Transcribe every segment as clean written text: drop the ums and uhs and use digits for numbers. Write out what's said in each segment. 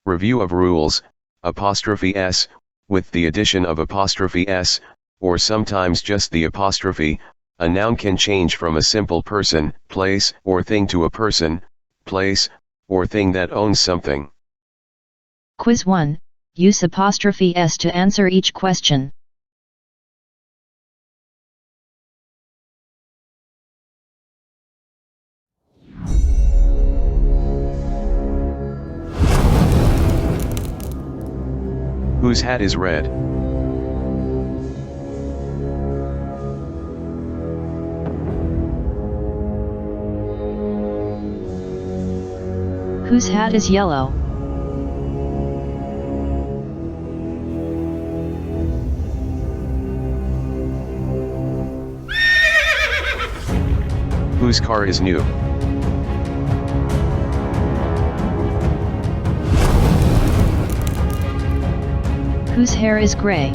Review of rules, apostrophe s, with the addition of apostrophe s, or sometimes just the apostrophe, a noun can change from a simple person, place, or thing to a person, place, or thing that owns something. Quiz 1. Use apostrophe s to answer each question. Whose hat is red? Whose hat is yellow? Whose car is new? Whose hair is gray?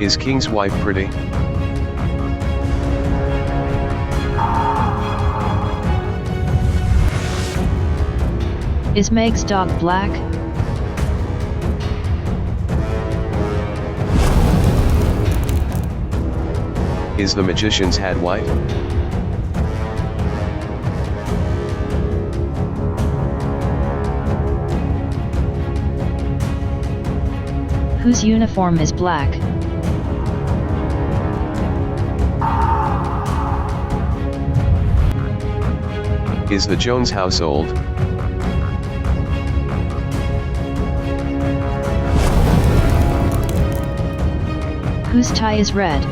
Is King's wife pretty? Is Meg's dog black? Is the magician's hat white? Whose uniform is black? Is the Jones household? Whose tie is red?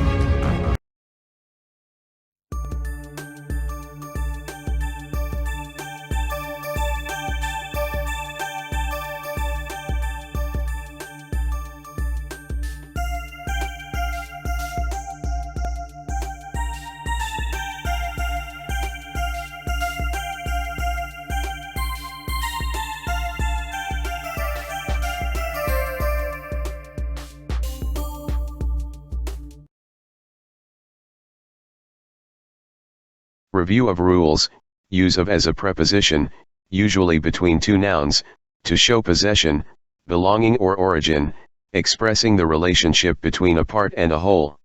Review of rules, use of as a preposition, usually between two nouns, to show possession, belonging or origin, expressing the relationship between a part and a whole.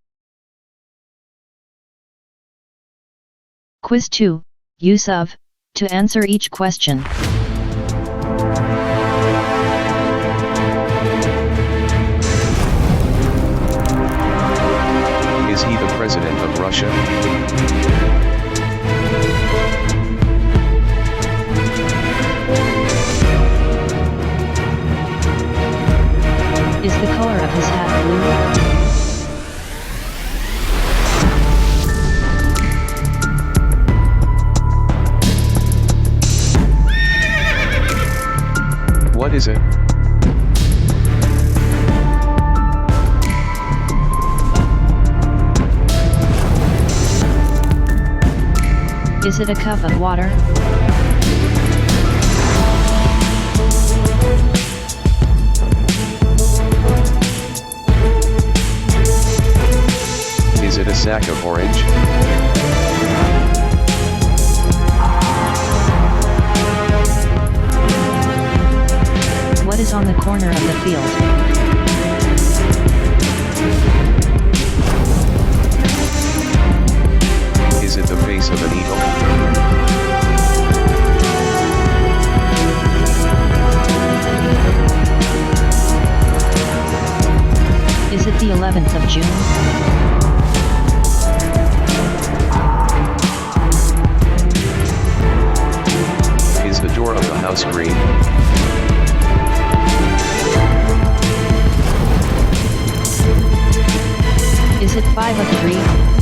Quiz 2. Use of, to answer each question. Is he the president of Russia? Is the color of his hat blue? What is it? Is it a cup of water? Is it a sack of orange? What is on the corner of the field? Is it the face of an eagle? Is it the 11th of June? Is the door of the house green? Is it 5 of 3?